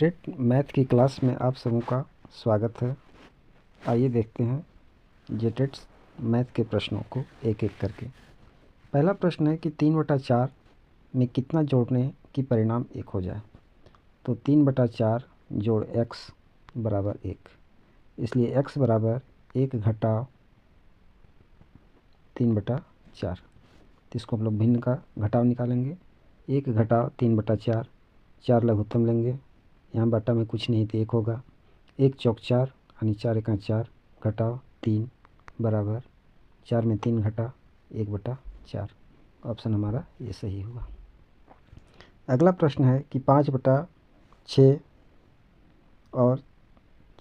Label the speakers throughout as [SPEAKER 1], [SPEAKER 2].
[SPEAKER 1] JTET math की class में आप सबों का स्वागत है। आइए देखते हैं जेटेट मैथ के प्रश्नों को एक एक करके। पहला प्रश्न है कि 3/4 में कितना जोड़ने की परिणाम 1 हो जाए। तो 3/4 जोड़ x बराबर 1, इसलिए x बराबर 1 घटाव 3/4। तो इसको हम लोग भिन्न का घटाव निकालेंगे। 1 घटाव 3/4, 4 लघुत्तम लेंगे, यहाँ बटा में कुछ नहीं तो 1 होगा। 1 चौक 4 यानी 4 एका 4 घटाव 3 बराबर 4 में 3 घटा 1/4। ऑप्शन हमारा ये सही हुआ। अगला प्रश्न है कि 5/6 और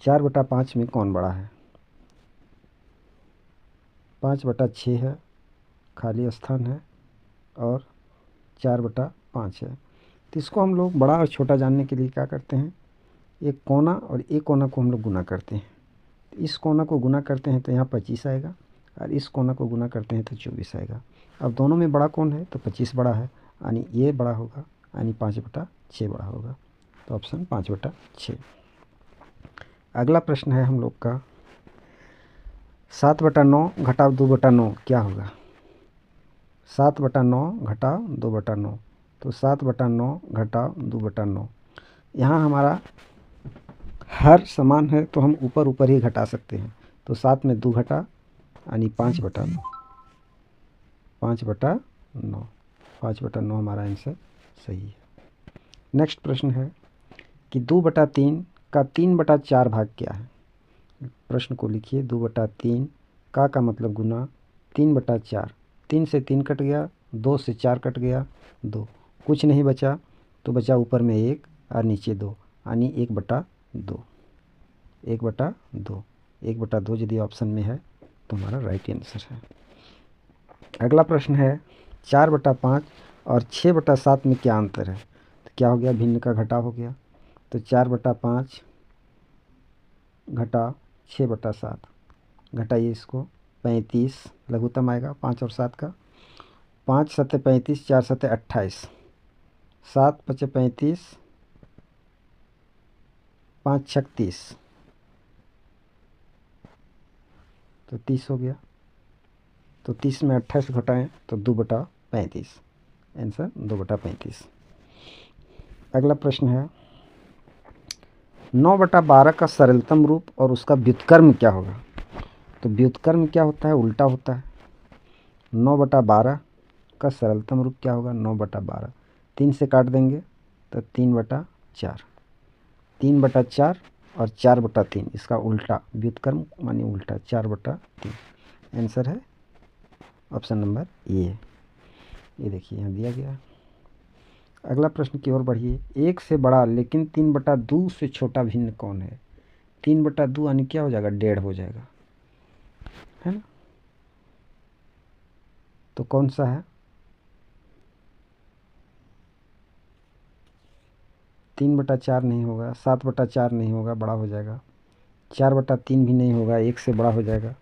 [SPEAKER 1] 4/5 में कौन बड़ा है। 5/6 है, खाली स्थान है, और 4/5 है। तो इसको हम लोग बड़ा और छोटा जानने के लिए क्या करते हैं, एक कोना और एक कोना को हम लोग गुना करते हैं। इस कोना को गुना करते हैं तो यहाँ 25 आएगा, और इस कोना को गुना करते हैं तो 24 आएगा। अब दोनों में बड़ा कौन है, तो 25 बड़ा है, यानी ये बड़ा होगा, यानी 5/6 बड़ा होगा। तो ऑप्शन 5/6। अगला प्रश्न है हम लोग का 7/9 घटाव 2/9 क्या होगा। 7/9 घटाव 2/9, तो 7/9 घटाव 2/9। यहाँ हमारा हर समान है तो हम ऊपर ऊपर ही घटा सकते हैं। तो 7 में 2 घटा यानी 5/9। 5/9, 5/9 हमारा आंसर सही है। नेक्स्ट प्रश्न है कि 2/3 का 3/4 भाग क्या है। प्रश्न को लिखिए। 2/3 का मतलब गुना 3/4। 3 से 3 कट गया, 2 से 4 कट गया, 2 कुछ नहीं बचा, तो बचा ऊपर में 1 और नीचे 2, यानी 1/2। 1/2, 1/2 यदि ऑप्शन में है तो हमारा राइट आंसर है। अगला प्रश्न है 4/5 और 6/7 में क्या अंतर है। तो क्या हो गया, भिन्न का घटाव हो गया। तो 4/5 घटाव 6/7, घटाइए इसको, 35 लघुत्तम आएगा 5 और 7 का। 5 सत्ते 35, 4 सत्ते 28, 7 पचे 35, 5 छक 30, तो 30 हो गया। तो 30 में 28 घटाएं तो 2/35, आंसर 2/35। अगला प्रश्न है 9/12 का सरलतम रूप और उसका व्युत्क्रम क्या होगा। तो व्युत्क्रम क्या होता है, उल्टा होता है। 9/12 का सरलतम रूप क्या होगा, 9/12। 3 से काट देंगे तो 3/4, 3/4 और 4/3, इसका उल्टा व्युत्क्रम मानी उल्टा 4/3। आंसर है ऑप्शन नंबर ये देखिए यहाँ दिया गया। अगला प्रश्न की ओर बढ़िए। 1 से बड़ा लेकिन 3/2 से छोटा भिन्न कौन है। 3/2 यानी क्या हो जाएगा, 1.5 हो जाएगा, है ना। तो कौन सा है, 3/4 नहीं होगा, 7/4 नहीं होगा, बड़ा हो जाएगा। 4/3 भी नहीं होगा, 1 से बड़ा हो जाएगा।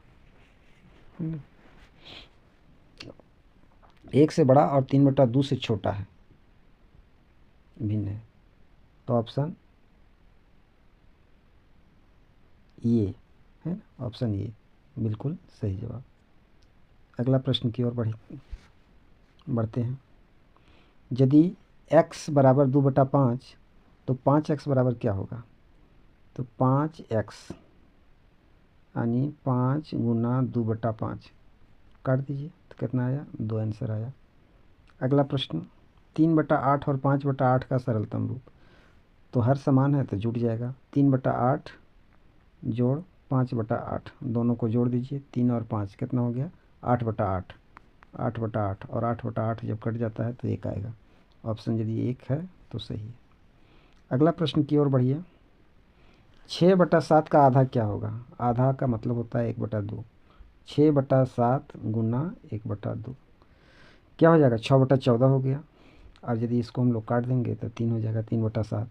[SPEAKER 1] 1 से बड़ा और 3/2 से छोटा है, भिन्न है। तो ऑप्शन ये है, ऑप्शन ये बिल्कुल सही जवाब। अगला प्रश्न की ओर बढ़ते हैं। यदि x बराबर 2/5 तो 5x बराबर क्या होगा। तो 5x यानी 5 गुना 2/5, काट दीजिए तो कितना आया, 2 आंसर आया। अगला प्रश्न 3/8 और 5/8 का सरलतम रूप। तो हर समान है तो जुट जाएगा। 3/8 जोड़ 5/8, दोनों को जोड़ दीजिए, 3 और 5 कितना हो गया, 8/8। 8/8 और 8/8 जब कट जाता है तो 1 आएगा। ऑप्शन यदि 1 है तो सही है। अगला प्रश्न की ओर बढ़िए। 6/7 का आधा क्या होगा। आधा का मतलब होता है 1/2। 6/7 गुना 1/2 क्या हो जाएगा, 6/14 हो गया। और यदि इसको हम लोग काट देंगे तो 3 हो जाएगा, 3/7।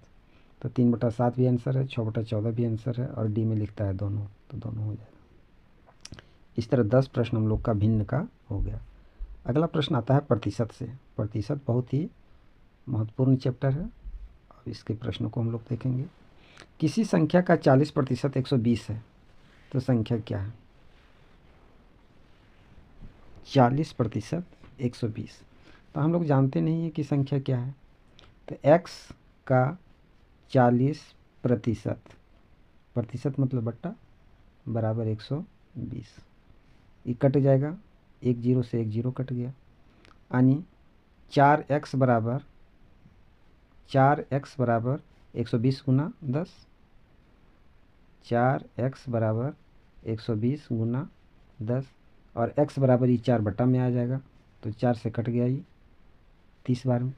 [SPEAKER 1] तो 3/7 भी आंसर है, 6/14 भी आंसर है, और डी में लिखता है दोनों, तो दोनों हो जाएगा। इस तरह 10 प्रश्न हम लोग का भिन्न का हो गया। अगला प्रश्न आता है प्रतिशत से। प्रतिशत बहुत ही महत्वपूर्ण चैप्टर है, तो इसके प्रश्नों को हम लोग देखेंगे। किसी संख्या का 40% 120 है, तो संख्या क्या है? 40% 120, तो हम लोग जानते नहीं है कि संख्या क्या है। तो x का 40% प्रतिशत मतलब बट्टा बराबर 120, ये कट जाएगा, एक जीरो से एक जीरो कट गया, यानी 4x बराबर 120 गुना 10, 4x बराबर 120 गुना 10, और x बराबर ये 4 बटा में आ जाएगा, तो 4 से कट गया ये 30 बार में,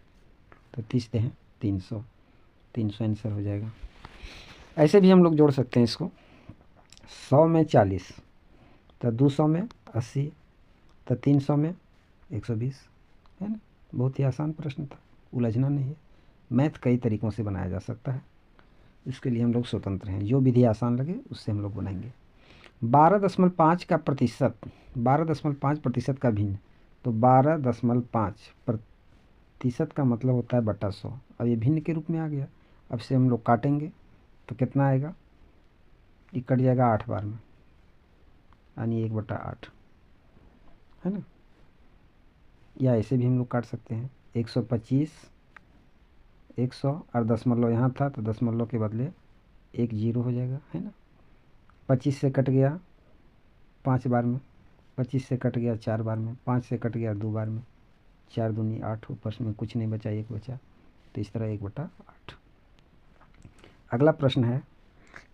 [SPEAKER 1] तो 30 हैं 300, 300 आंसर हो जाएगा। ऐसे भी हम लोग जोड़ सकते हैं इसको, 100 में 40, तो 200 में 80, तो 300 में 120, है ना। बहुत ही आसान प्रश्न था, उलझना नहीं है। मैथ कई तरीक़ों से बनाया जा सकता है, इसके लिए हम लोग स्वतंत्र हैं, जो विधि आसान लगे उससे हम लोग बनाएंगे। 12.5 का प्रतिशत, 12.5% का भिन्न, तो 12.5 प्रतिशत का मतलब होता है बटा 100। अब ये भिन्न के रूप में आ गया, अब से हम लोग काटेंगे तो कितना आएगा, ये कट जाएगा 8 बार में, यानी 1/8, है ना। या ऐसे भी हम लोग काट सकते हैं, 125, 100 और दशमलव यहाँ था तो दशमलव के बदले एक जीरो हो जाएगा, है ना। 25 से कट गया 5 बार में, 25 से कट गया 4 बार में, 5 से कट गया 2 बार में, 4 दूनी 8, ऊपर में कुछ नहीं बचा, एक बचा, तो इस तरह 1/8। अगला प्रश्न है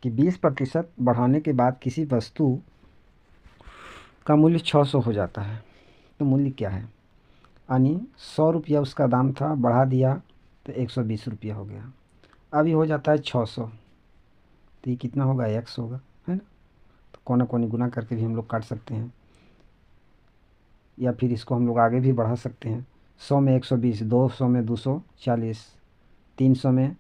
[SPEAKER 1] कि 20% बढ़ाने के बाद किसी वस्तु का मूल्य 600 हो जाता है, तो मूल्य क्या है? यानी 100 रुपया उसका दाम था, बढ़ा दिया तो 120 रुपया हो गया, अभी हो जाता है 600, तो ये कितना होगा, x होगा, है ना। तो कोना कोनी गुना करके भी हम लोग काट सकते हैं, या फिर इसको हम लोग आगे भी बढ़ा सकते हैं। 100 में 120, 200 में 240, 300 में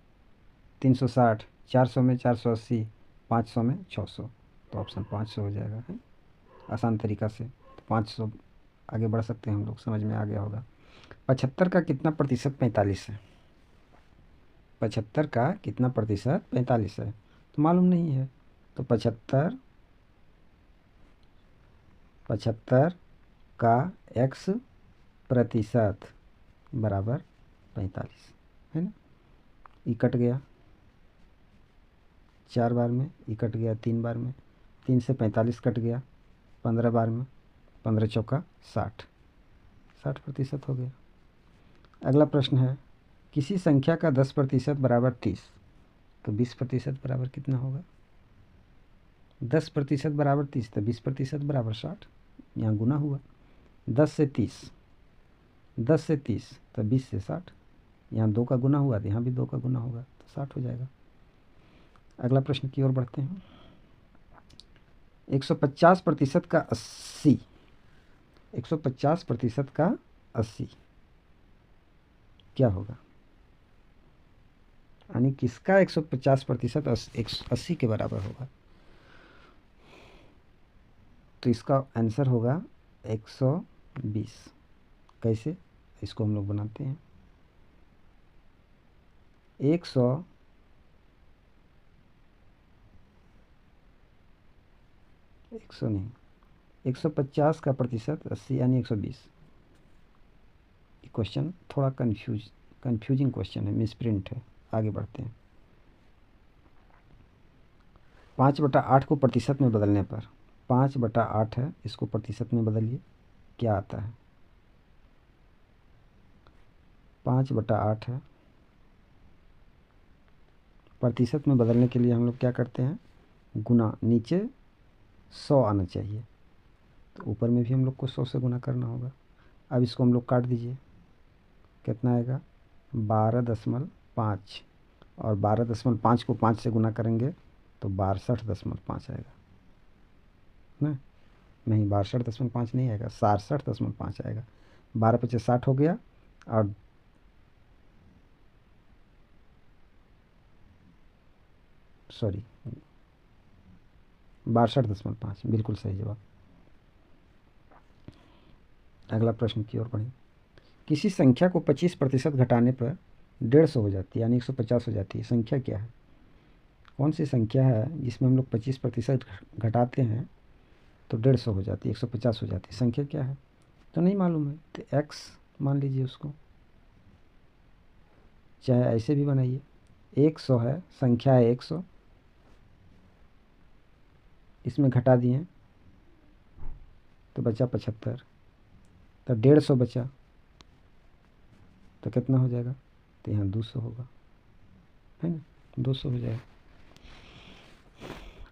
[SPEAKER 1] 360, 400 में 480, 500 में 600, तो ऑप्शन 500 हो जाएगा, है आसान तरीक़ा से। तो 500 आगे बढ़ सकते हैं हम लोग, समझ में आ गया होगा। 75 का कितना प्रतिशत 45 है? 75 का कितना प्रतिशत 45 है, तो मालूम नहीं है, तो 75 का x प्रतिशत बराबर 45, है ना। ये कट गया 4 बार में, ये कट गया 3 बार में, 3 से 45 कट गया 15 बार में, 15 चौका 60, 60% हो गया। अगला प्रश्न है, किसी संख्या का 10% बराबर 30, तो 20% बराबर कितना होगा? 10% बराबर 30, तो 20% बराबर 60, यहाँ गुना हुआ, 10 से 30, 10 से 30 तो 20 से 60, यहाँ 2 का गुना हुआ तो यहाँ भी 2 का गुना होगा, तो 60 हो जाएगा। अगला प्रश्न की ओर बढ़ते हैं। 150% का 80, 150% का 80 क्या होगा? यानी किसका 150% 80 के बराबर होगा? तो इसका आंसर होगा 120। कैसे? इसको हम लोग बनाते हैं, 100 नहीं, 150 का प्रतिशत 80 यानी 120। क्वेश्चन थोड़ा कंफ्यूजिंग क्वेश्चन है, मिसप्रिंट है। आगे बढ़ते हैं। 5/8 को प्रतिशत में बदलने पर, 5/8 है, इसको प्रतिशत में बदलिए, क्या आता है? 5/8 है, प्रतिशत में बदलने के लिए हम लोग क्या करते हैं, गुना, नीचे 100 आना चाहिए, तो ऊपर में भी हम लोग को 100 से गुना करना होगा। अब इसको हम लोग काट दीजिए, कितना आएगा, 12.5, और 12.5 को 5 से गुना करेंगे तो 62.5 आएगा ना, नहीं 62.5 नहीं आएगा, 67.5 आएगा। 12×5 60 हो गया, और सॉरी 62.5 बिल्कुल सही जवाब। अगला प्रश्न की ओर बढ़ें। किसी संख्या को 25% घटाने पर 150 हो जाती है, यानी 150 हो जाती है। संख्या क्या है, कौन सी संख्या है जिसमें हम लोग 25% घटाते हैं तो 150 हो जाती है, 150 हो जाती है। संख्या क्या है तो नहीं मालूम है, तो x मान लीजिए उसको, चाहे ऐसे भी बनाइए। 100 है, संख्या है 100, इसमें घटा दिए तो बचा 75, तो 150 बचा, तो कितना हो जाएगा, तो यहाँ 200 होगा, है ना, 200 हो जाएगा।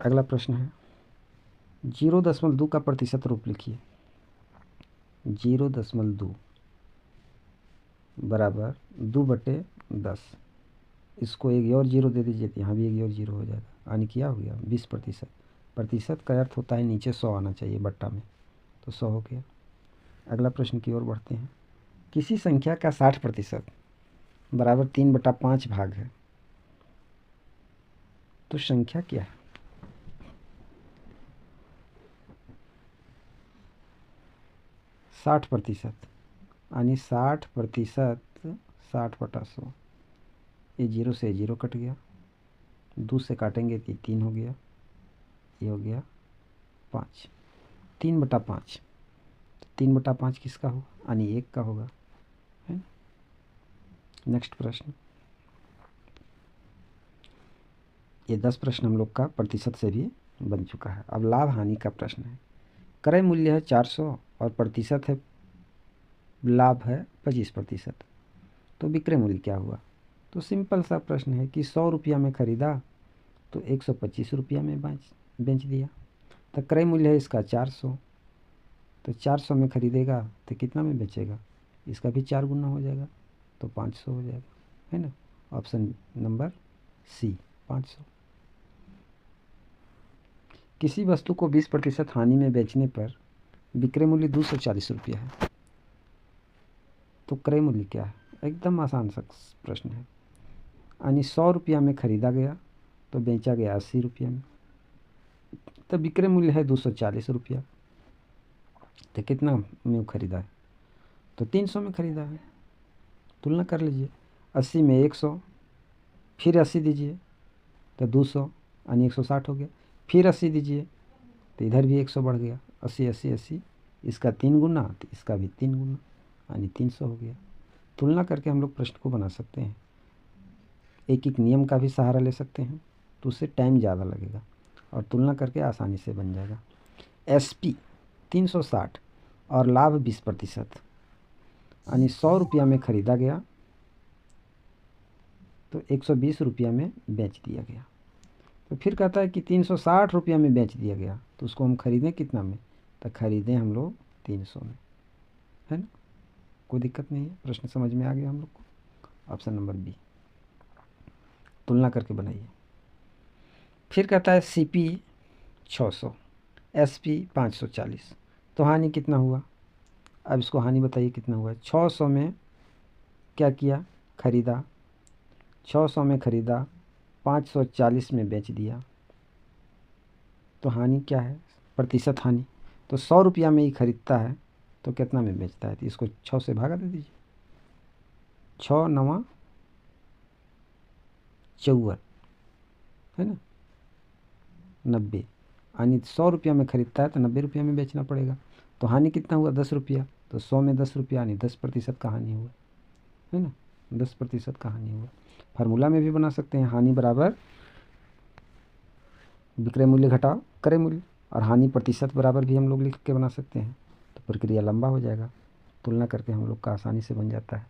[SPEAKER 1] अगला प्रश्न है 0.2 का प्रतिशत रूप लिखिए। 0.2 बराबर 2/10। इसको एक और जीरो दे दीजिए तो यहाँ भी एक और जीरो हो जाएगा, यानी क्या हो गया 20%। प्रतिशत का अर्थ होता है नीचे 100 आना चाहिए बट्टा में, तो 100 हो गया। अगला प्रश्न की ओर बढ़ते हैं। किसी संख्या का 60% बराबर 3/5 भाग है, तो संख्या क्या है। 60% यानी 60%, 60/100, ये जीरो से जीरो कट गया, 2 से काटेंगे तो 3 हो गया, ये हो गया 5, 3/5। 3/5 किसका होगा, यानी 1 का होगा, है। नेक्स्ट प्रश्न, ये 10 प्रश्न हम लोग का प्रतिशत से भी बन चुका है। अब लाभ हानि का प्रश्न है। क्रय मूल्य है 400 और प्रतिशत है, लाभ है 25%, तो विक्रय मूल्य क्या हुआ। तो सिंपल सा प्रश्न है कि 100 रुपया में ख़रीदा तो 125 रुपया में बेच दिया। तो क्रय मूल्य है इसका 400, तो 400 में ख़रीदेगा तो कितना में बेचेगा, इसका भी 4 गुना हो जाएगा, तो 500 हो जाएगा, है ना। Option number C 500। किसी वस्तु को 20% हानि में बेचने पर विक्रय मूल्य 240 रुपया है, तो क्रय मूल्य क्या है। एकदम आसान सा प्रश्न है, यानी 100 रुपया में ख़रीदा गया तो बेचा गया 80 रुपया में, तो विक्रय मूल्य है 240 रुपया। तो कितना में ख़रीदा है, तो 300 में ख़रीदा है। तुलना कर लीजिए, 80 में 100, फिर 80 दीजिए तो 200, यानी 160 हो गया, फिर 80 दीजिए तो इधर भी 100 बढ़ गया, 80 80 80, इसका 3 गुना तो इसका भी 3 गुना, यानी 300 हो गया। तुलना करके हम लोग प्रश्न को बना सकते हैं। एक एक नियम का भी सहारा ले सकते हैं, तो उससे टाइम ज़्यादा लगेगा और तुलना करके आसानी से बन जाएगा। SP 360 और लाभ 20%, यानी 100 रुपया में ख़रीदा गया तो 120 रुपया में बेच दिया गया। तो फिर कहता है कि 360 रुपया में बेच दिया गया, तो उसको हम ख़रीदें कितना में, तो ख़रीदें हम लोग 300 में, है ना। कोई दिक्कत नहीं है, प्रश्न समझ में आ गया हम लोग को। ऑप्शन नंबर बी, तुलना करके बनाइए। फिर कहता है CP 600, SP 540, तो हानि कितना हुआ। अब इसको हानि बताइए कितना हुआ। 600 में क्या किया, ख़रीदा, 600 में ख़रीदा, 540 में बेच दिया, तो हानि क्या है, प्रतिशत हानि। तो 100 रुपया में ही ख़रीदता है तो कितना में बेचता है, तो इसको 6 से भागा दे दीजिए, 6 9 54, है ना, 90, यानी 100 रुपया में ख़रीदता है तो 90 रुपया में बेचना पड़ेगा। तो हानि कितना हुआ 10 रुपया, तो 100 में 10 रुपया, यानी 10% का हानि हुआ, है ना, 10% का हानि हुआ। फार्मूला में भी बना सकते हैं, हानि बराबर विक्रय मूल्य घटाओ क्रय मूल्य, और हानि प्रतिशत बराबर भी हम लोग लिख के बना सकते हैं, तो प्रक्रिया लंबा हो जाएगा। तुलना करके हम लोग का आसानी से बन जाता है।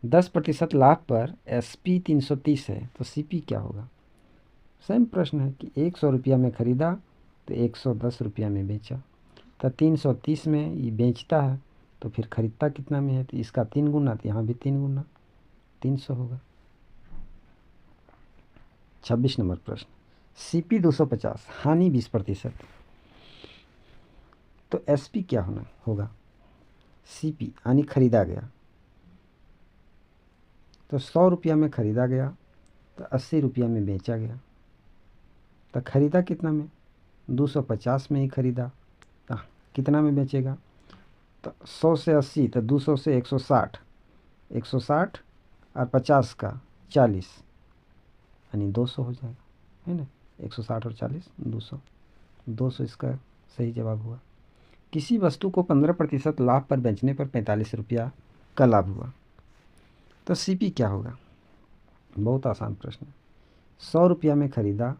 [SPEAKER 1] 10% लाभ पर SP 330 है, तो CP क्या होगा। सेम प्रश्न है कि 100 रुपया में ख़रीदा तो 110 रुपया में बेचा, तो 330 में ये बेचता है, तो फिर ख़रीदता कितना में है, तो इसका 3 गुना, तो यहाँ भी 3 गुना, 300 होगा। 26 नंबर प्रश्न, CP 250, हानि 20%, तो SP क्या होना होगा। CP यानी ख़रीदा गया, तो 100 रुपया में ख़रीदा गया तो 80 रुपया में बेचा गया, तो ख़रीदा कितना में, 250 में ही ख़रीदा, तो कितना में बेचेगा, तो 100 से 80, तो 200 से 160, 160 और 50 का 40 यानी 200 हो जाएगा, है ना। 160 और 40 200, 200 इसका सही जवाब हुआ। किसी वस्तु को 15% लाभ पर बेचने पर 45 रुपया का लाभ हुआ, तो सीपी क्या होगा। बहुत आसान प्रश्न है। 100 रुपया में ख़रीदा,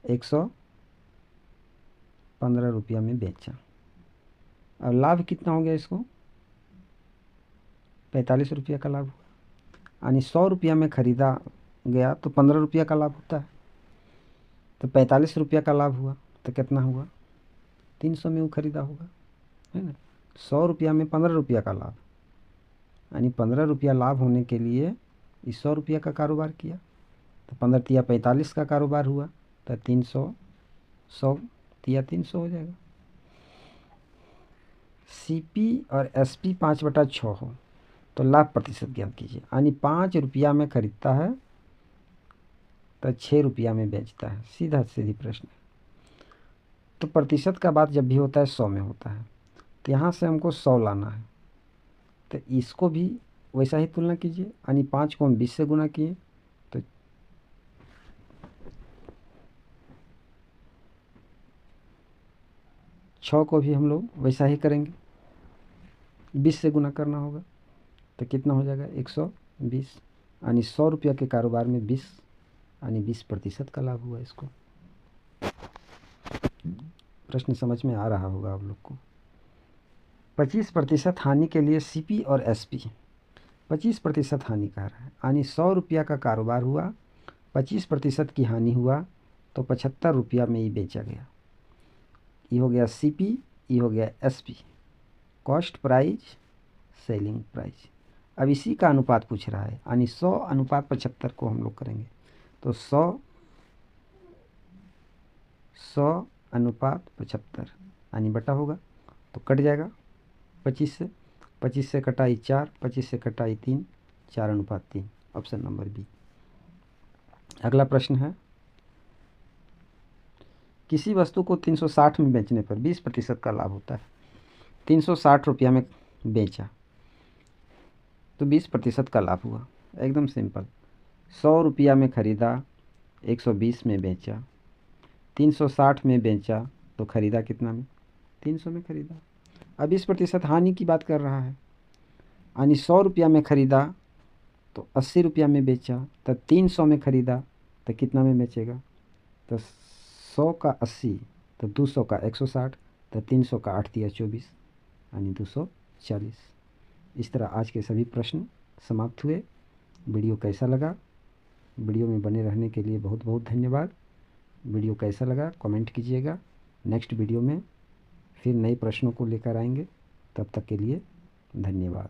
[SPEAKER 1] 115 रुपया में बेचा, और लाभ कितना हो गया इसको, 45 रुपया का लाभ हुआ। यानी 100 रुपया में ख़रीदा गया तो 15 रुपया का लाभ होता है, तो 45 रुपया का लाभ हुआ तो कितना हुआ, 300 में वो ख़रीदा होगा, है ना। 100 रुपया में 15 रुपया का लाभ, यानी 15 रुपया लाभ होने के लिए इस 100 रुपया का कारोबार किया, तो 15 तिया 45 का कारोबार हुआ, तो 300, 100 तिया 300 हो जाएगा। सीपी और एसपी 5/6 हो तो लाभ प्रतिशत ज्ञात कीजिए। यानी 5 रुपया में खरीदता है तो 6 रुपया में बेचता है, सीधा सीधी प्रश्न है। तो प्रतिशत का बात जब भी होता है 100 में होता है, तो यहाँ से हमको 100 लाना है, तो इसको भी वैसा ही तुलना कीजिए। यानी 5 को हम 20 से गुना किए तो 6 को भी हम लोग वैसा ही करेंगे, 20 से गुना करना होगा, तो कितना हो जाएगा 120। यानी 100 रुपया के कारोबार में 20 यानी 20% का लाभ हुआ इसको। प्रश्न समझ में आ रहा होगा आप लोग को। 25% हानि के लिए सीपी और एसपी। 25% हानि कह रहा है, यानी 100 रुपया का कारोबार हुआ, 25% की हानि हुआ तो 75 रुपया में ही बेचा गया। ये हो गया सीपी, ये हो गया SP, cost price selling price. अब इसी का अनुपात पूछ रहा है, यानी 100:75 को हम लोग करेंगे, तो 100:75 यानी बटा होगा, तो कट जाएगा 25 से कटाई 4, 25 से कटाई 3, 4:3, ऑप्शन नंबर बी। अगला प्रश्न है, किसी वस्तु को 360 में बेचने पर 20% का लाभ होता है। 360 रुपया में बेचा तो 20% का लाभ हुआ, एकदम सिंपल। 100 रुपया में ख़रीदा, 120 में बेचा, 360 में बेचा तो ख़रीदा कितना में, 300 में ख़रीदा। अब 20% हानि की बात कर रहा है, यानी 100 रुपया में ख़रीदा तो 80 रुपया में बेचा, तो 300 में ख़रीदा तो कितना में बेचेगा, तो 100 का 80, तो 200 का 160, तो 300 का 8 तिया 24 यानी 240। इस तरह आज के सभी प्रश्न समाप्त हुए। वीडियो कैसा लगा, वीडियो में बने रहने के लिए बहुत बहुत धन्यवाद। वीडियो कैसा लगा कमेंट कीजिएगा। नेक्स्ट वीडियो में फिर नए प्रश्नों को लेकर आएंगे, तब तक के लिए धन्यवाद।